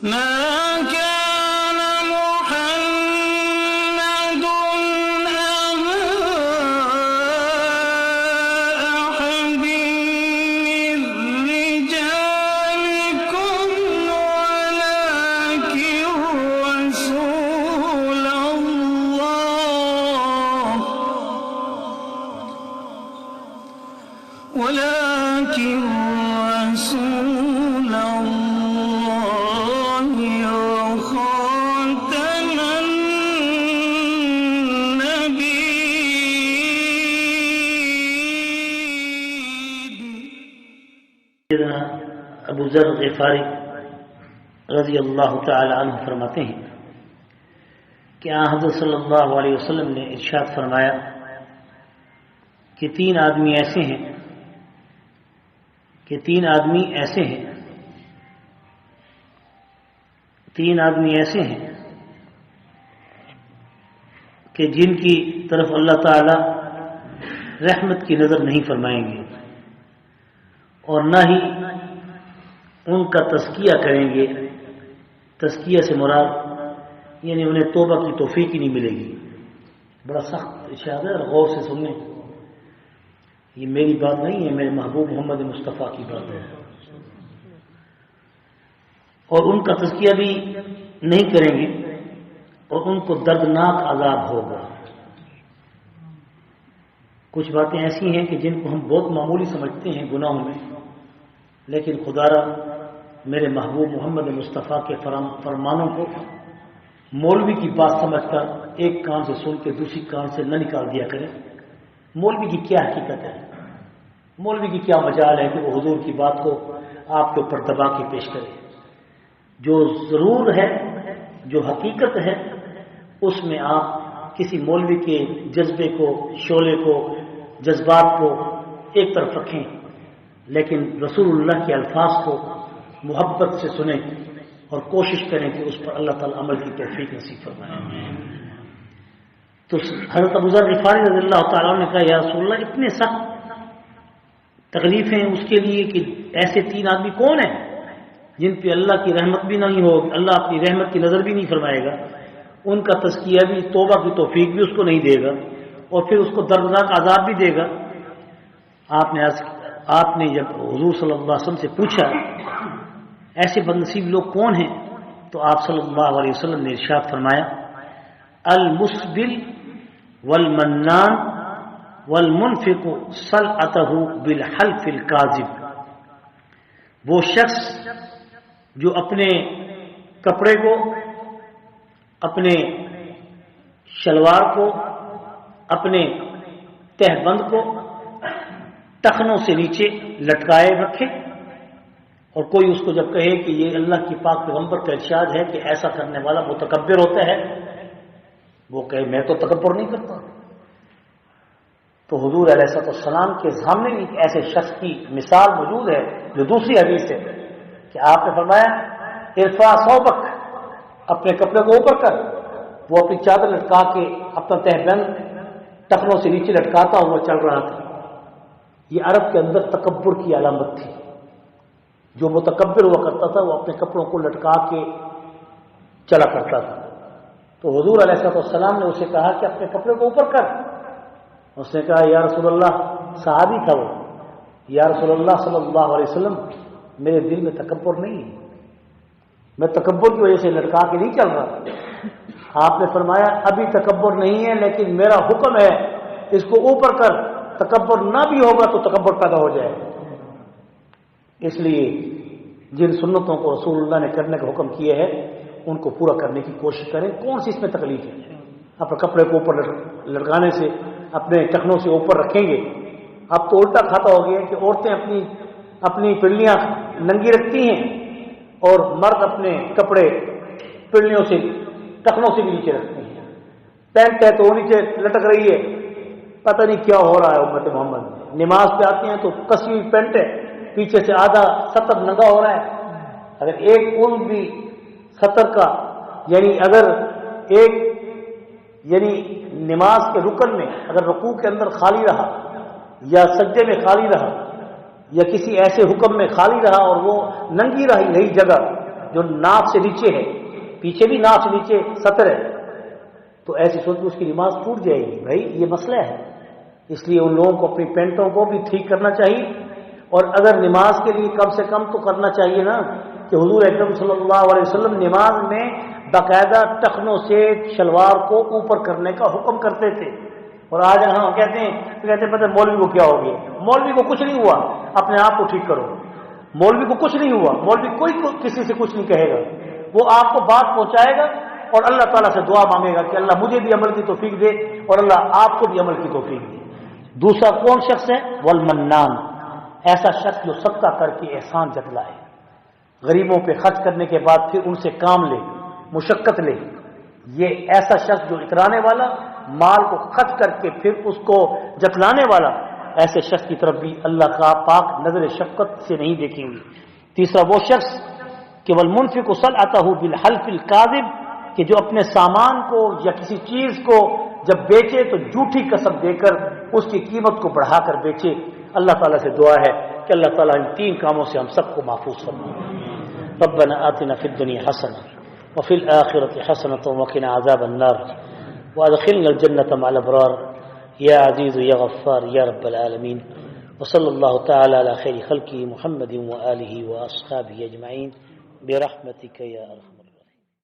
ما كان محمد أبا أحد من رجالكم ولكن رسول الله وخاتم النبيين. ابو ذر غفاری رضی اللہ تعالی عنہ فرماتے ہیں کہ حضرت صلی اللہ علیہ وسلم نے ارشاد فرمایا کہ تین آدمی ایسے ہیں کہ جن کی طرف اللہ تعالی رحمت کی نظر نہیں فرمائیں گے اور نہ ہی ان کا تزکیہ کریں گے. تزکیہ سے مراد یعنی انہیں توبہ کی توفیق ہی نہیں ملے گی. بڑا سخت ارشاد ہے اور غور سے سننے. یہ میری بات نہیں ہے، میرے محبوب محمد مصطفیٰ کی بات ہے. اور ان کا تزکیہ بھی نہیں کریں گے اور ان کو دردناک عذاب ہوگا. کچھ باتیں ایسی ہیں کہ جن کو ہم بہت معمولی سمجھتے ہیں گناہوں میں، لیکن خدا را میرے محبوب محمد مصطفیٰ کے فرمانوں کو مولوی کی بات سمجھ کر ایک کان سے سن کے دوسری کان سے نہ نکال دیا کریں. مولوی کی کیا حقیقت ہے، مولوی کی کیا مجال ہے کہ وہ حضور کی بات کو آپ کے اوپر دبا کے پیش کرے. جو ضرور ہے، جو حقیقت ہے، اس میں آپ کسی مولوی کے جذبے کو، شعلے کو، جذبات کو ایک طرف رکھیں، لیکن رسول اللہ کے الفاظ کو محبت سے سنیں اور کوشش کریں کہ اس پر اللہ تعالی عمل کی توفیق نصیب فرمائے. تو حضرت ابو ذر غفاری رضی اللہ تعالیٰ نے کہا یا رسول اللہ اتنے سخت تکلیفیں اس کے لیے کہ ایسے تین آدمی کون ہیں جن پہ اللہ کی رحمت بھی نہیں ہوگی، اللہ اپنی رحمت کی نظر بھی نہیں فرمائے گا، ان کا تزکیہ بھی، توبہ کی توفیق بھی اس کو نہیں دے گا اور پھر اس کو دردناک عذاب بھی دے گا. آپ نے جب حضور صلی اللہ علیہ وسلم سے پوچھا ایسے بدنصیب لوگ کون ہیں، تو آپ صلی اللہ علیہ وسلم نے ارشاد فرمایا المسبل والمنان والمنفق صلعته بالحلف الكاذب. وہ شخص جو اپنے کپڑے کو، اپنے شلوار کو، اپنے تہبند کو ٹخنوں سے نیچے لٹکائے رکھے اور کوئی اس کو جب کہے کہ یہ اللہ کی پاک پیغمبر کا ارشاد ہے کہ ایسا کرنے والا متکبر ہوتا ہے، وہ کہے میں تو تکبر نہیں کرتا. تو حضور علیہ السلام کے سامنے بھی ایسے شخص کی مثال موجود ہے جو دوسری حدیث ہے کہ آپ نے فرمایا ارفع ثوبک، اپنے کپڑے کو اوپر کر. وہ اپنی چادر لٹکا کے اپنا تہبند ٹخنوں سے نیچے لٹکاتا ہوا چل رہا تھا. یہ عرب کے اندر تکبر کی علامت تھی. جو متکبر ہوا کرتا تھا وہ اپنے کپڑوں کو لٹکا کے چلا کرتا تھا. تو حضور علیہ السلام نے اسے کہا کہ اپنے کپڑے کو اوپر کر. اس نے کہا یا رسول اللہ، صحابی تھا وہ، یا رسول اللہ صلی اللہ علیہ وسلم میرے دل میں تکبر نہیں ہے، میں تکبر کی وجہ سے لٹکا کے نہیں چل رہا. آپ نے فرمایا ابھی تکبر نہیں ہے لیکن میرا حکم ہے اس کو اوپر کر، تکبر نہ بھی ہوگا تو تکبر پیدا ہو جائے. اس لیے جن سنتوں کو رسول اللہ نے کرنے کا حکم کیا ہے ان کو پورا کرنے کی کوشش کریں. کون سی اس میں تکلیف ہے؟ اپنے کپڑے کو اوپر لٹکانے سے، اپنے ٹخنوں سے اوپر رکھیں گے. اب تو الٹا کھاتا ہو گیا کہ عورتیں اپنی پنڈلیاں ننگی رکھتی ہیں اور مرد اپنے کپڑے پنڈلیوں سے، ٹخنوں سے بھی نیچے رکھتے ہیں. پینٹ ہے تو وہ نیچے لٹک رہی ہے، پتہ نہیں کیا ہو رہا ہے امت محمد. نماز پہ آتے ہیں تو کسی ہوئی پینٹ ہے، پیچھے سے آدھا سطر ننگا ہو رہا ہے. اگر ایک عضو بھی سطر کا اگر نماز کے رکن میں اگر رکوع کے اندر خالی رہا یا سجدے میں خالی رہا یا کسی ایسے حکم میں خالی رہا اور وہ ننگی رہی جگہ، جو ناف سے نیچے ہے، پیچھے بھی ناف سے نیچے سطر ہے، تو ایسی صورت میں اس کی نماز ٹوٹ جائے گی. بھائی یہ مسئلہ ہے، اس لیے ان لوگوں کو اپنی پینٹوں کو بھی ٹھیک کرنا چاہیے، اور اگر نماز کے لیے کم سے کم تو کرنا چاہیے نا کہ حضور اکرم صلی اللہ علیہ وسلم نماز میں باقاعدہ ٹخنوں سے شلوار کو اوپر کرنے کا حکم کرتے تھے. اور آج ہم کہتے ہیں پتہ مولوی کو کیا ہو گیا. مولوی کو کچھ نہیں ہوا، اپنے آپ کو ٹھیک کرو. مولوی کو کچھ نہیں ہوا، مولوی کوئی کسی سے کچھ نہیں کہے گا، وہ آپ کو بات پہنچائے گا اور اللہ تعالیٰ سے دعا مانگے گا کہ اللہ مجھے بھی عمل کی توفیق دے اور اللہ آپ کو بھی عمل کی توفیق دے. دوسرا کون شخص ہے؟ والمنان، ایسا شخص جو صدقہ کر کے احسان جتلائے، غریبوں پہ خرچ کرنے کے بعد پھر ان سے کام لے، مشقت لے. یہ ایسا شخص جو اترانے والا، مال کو خرچ کر کے پھر اس کو جتلانے والا، ایسے شخص کی طرف بھی اللہ کا پاک نظر شفقت سے نہیں دیکھیں گے. تیسرا وہ شخص کہ والمنفق صلعته بالحلف الكاذب، کہ جو اپنے سامان کو یا کسی چیز کو جب بیچے تو جھوٹی قسم دے کر اس کی قیمت کو بڑھا کر بیچے. اللہ تعالیٰ سے دعا ہے کہ اللہ تعالیٰ ان تین کاموں سے ہم سب کو محفوظ فرمائے. ربنا آتنا فی الدنیا حسنہ وفی الآخرۃ حسنۃ وقنا عذاب النار وادخلنا الجنۃ مع الابرار یا عزیز یا غفار یا رب العالمین. وصلی اللہ تعالی علی خیر خلقہ محمد وآلہ واصحابہ اجمعین برحمتک یا ارحم